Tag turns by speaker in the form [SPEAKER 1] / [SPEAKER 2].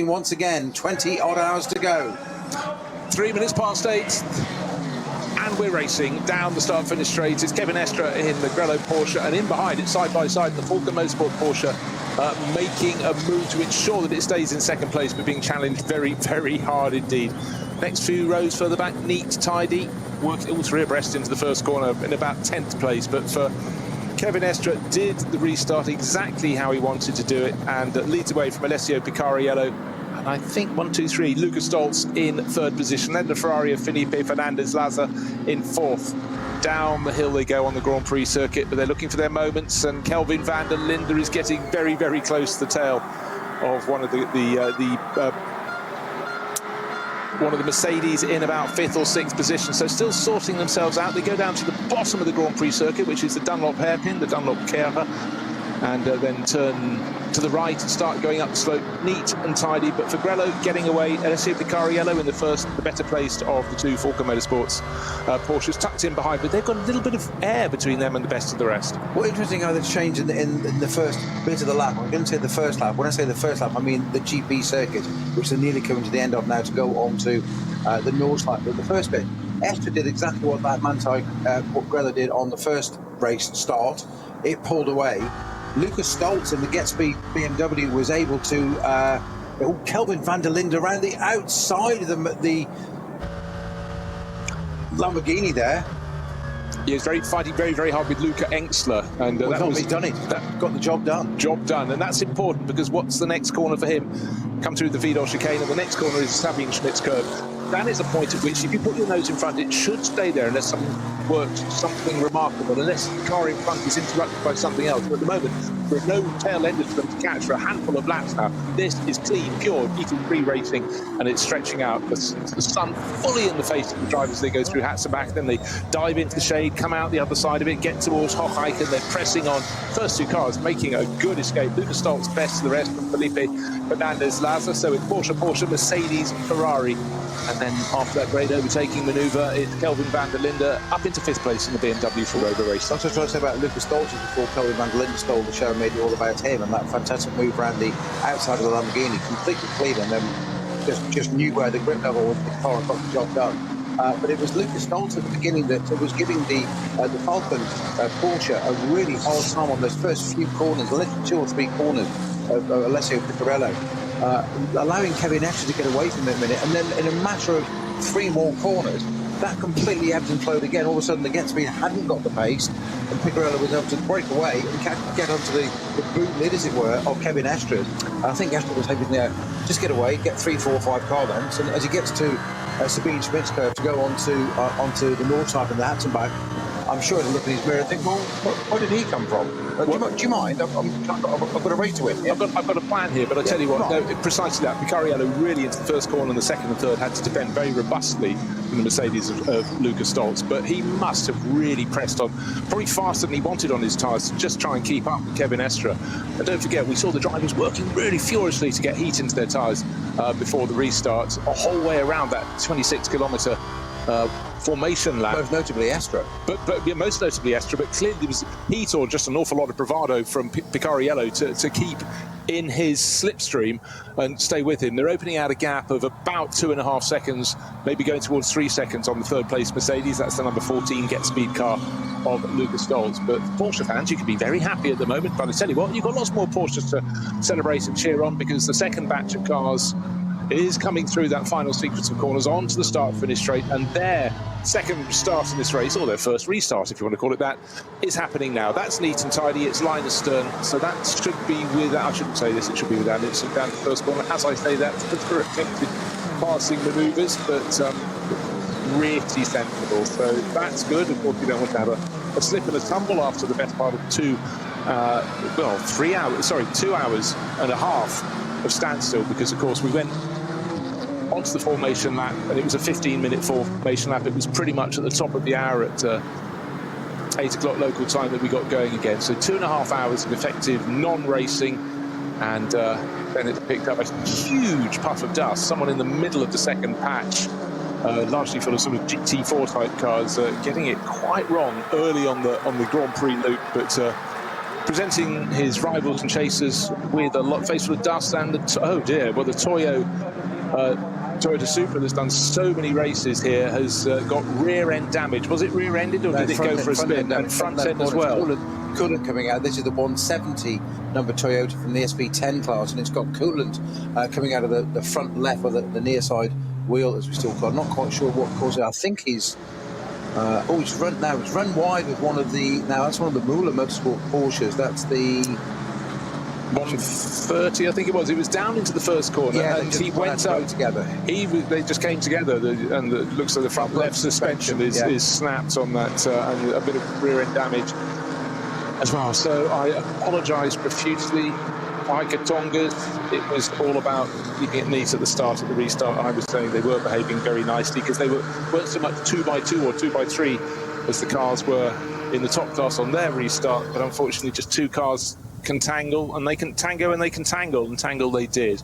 [SPEAKER 1] Once again, 20 odd hours to go.
[SPEAKER 2] 3 minutes past 8, and we're racing down the start-finish straight. It's Kevin Estre in the Grello Porsche, and in behind it, side by side, the Falcon Motorsport Porsche, making a move to ensure that it stays in second place, but being challenged very, very hard indeed. Next few rows further back, neat, tidy, worked all three abreast into the first corner in about 10th place, but for Kevin Estre did the restart exactly how he wanted to do it, and leads away from Alessio Picariello. And I think 1, 2, 3, Lucas Stoltz in third position. Then the Ferrari of Felipe Fernandez-Laza in fourth. Down the hill they go on the Grand Prix circuit, but they're looking for their moments, and Kelvin van der Linde is getting very, very close to the tail of one of the Mercedes in about 5th or 6th position, so still sorting themselves out. They go down to the bottom of the Grand Prix circuit, which is the Dunlop hairpin, the Dunlop Kera, and then turn to the right and start going up the slope, neat and tidy. But for Grello getting away, Alessio Picariello in the first, the better placed of the two Falcon Motorsports Porsches, tucked in behind, but they've got a little bit of air between them and the best of the rest.
[SPEAKER 1] Well, interesting how they've changed in the first bit of the lap. I'm going to say the first lap. When I say the first lap, I mean the GP circuit, which they're nearly coming to the end of now to go on to the North lap. But the first bit, Estre did exactly what that what Grello did on the first race start. It pulled away. Lucas Stoltz in the Get Speed BMW was able to Kelvin van der Linde around the outside of the Lamborghini there.
[SPEAKER 2] He was fighting very, very hard with Luca Engstler, and
[SPEAKER 1] he's done it. Got the job done.
[SPEAKER 2] Job done, and that's important because what's the next corner for him? Come through the Vidal chicane, and the next corner is Sabine Schmidt's curve. That is a point at which, if you put your nose in front, it should stay there unless something works, something remarkable, unless the car in front is interrupted by something else. But at the moment, there are no tail enders for them to catch for a handful of laps now. This is clean, pure, GT3 racing, and it's stretching out. The sun fully in the face of the drivers as they go through Hatzenbach, then they dive into the shade, come out the other side of it, get towards Hocheichen, they're pressing on. First two cars making a good escape. Lucas Stoltz best of the rest from Felipe Fernandez-Laza. So it's Porsche, Mercedes, Ferrari. And then after that great overtaking manoeuvre, it's Kelvin van der Linde up into 5th place in the BMW for Rover Race.
[SPEAKER 1] That's what I was trying to say about Lucas Stoltz before Kelvin van der Linde stole the show and made it all about him, and that fantastic move around the outside of the Lamborghini, completely clean, and then just knew where the grip level was, the car and got the job done. But it was Lucas Stoltz at the beginning that was giving the Falcon Porsche a really hard time on those first few corners, literally 2 or 3 corners of Alessio Picariello. Allowing Kevin Estre to get away from him a minute, and then in a matter of 3 more corners, that completely ebbed and flowed again. All of a sudden, the Get Speed hadn't got the pace, and Picariello was able to break away and get onto the boot lid, as it were, of Kevin Estre. And I think Estre was hoping there, just get away, get 3, 4, 5 car lengths, and as he gets to Sabine Schmidt's curve to go onto the north side of the Hatzenbach, I'm sure he'll look in his mirror and think, well, where did he come from? Do you mind? I've got a race to win.
[SPEAKER 2] I've got a plan here, but I tell you what, no, precisely that. Picariello really into the first corner, and the second and third had to defend very robustly from the Mercedes of Lucas Stoltz, but he must have really pressed on, probably faster than he wanted on his tyres, to just try and keep up with Kevin Estre. And don't forget, we saw the drivers working really furiously to get heat into their tyres before the restart, a whole way around that 26-kilometre formation lap.
[SPEAKER 1] Most notably Estre.
[SPEAKER 2] But yeah, most notably Estre, but clearly there was heat or just an awful lot of bravado from Picariello to keep in his slipstream and stay with him. They're opening out a gap of about 2.5 seconds, maybe going towards 3 seconds on the 3rd place Mercedes. That's the number 14 Get Speed car of Lucas Stoltz. But Porsche fans, you can be very happy at the moment. But I tell you what, you've got lots more Porsches to celebrate and cheer on, because the second batch of cars is coming through that final sequence of corners onto the start-finish straight, and their second start in this race, or their first restart, if you want to call it that, is happening now. That's neat and tidy. It's line astern, so that should be without, I shouldn't say this, it should be without incident down the first corner. As I say that, for effective passing manoeuvres, but really sensible, so that's good. Of course, you don't want to have a slip and a tumble after the best part of 2 hours and a half of standstill, because of course we went onto the formation lap, and it was a 15-minute formation lap. It was pretty much at the top of the hour at 8 o'clock local time that we got going again. So 2.5 hours of effective non-racing, and then it picked up a huge puff of dust. Someone in the middle of the second patch, largely full of sort of GT4 type cars, getting it quite wrong early on the Grand Prix loop, but presenting his rivals and chasers with a lot faced with dust and oh dear, well the Toyota Supra that's done so many races here has got rear end damage. Was it rear ended or did it go for a spin? And front end as well.
[SPEAKER 1] Coolant coming out. This is the 170 number Toyota from the SV10 class, and it's got coolant coming out of the front left or the near side wheel, as we still call it. Not quite sure what caused it. I think he's he's run wide with one of the, that's one of the Müller Motorsport Porsches. That's the
[SPEAKER 2] 130, I think it was. He was down into the first corner, and he went up
[SPEAKER 1] together.
[SPEAKER 2] They just came together, and it looks like the front left suspension is snapped on that, and a bit of rear end damage as well. So I apologise profusely. Tongas, it was all about keeping it neat at the start, at the restart. I was saying they were behaving very nicely because they weren't so much 2x2 or 2x3 as the cars were in the top class on their restart, but unfortunately just two cars can tangle, and they can tango and they can tangle, and tangle they did.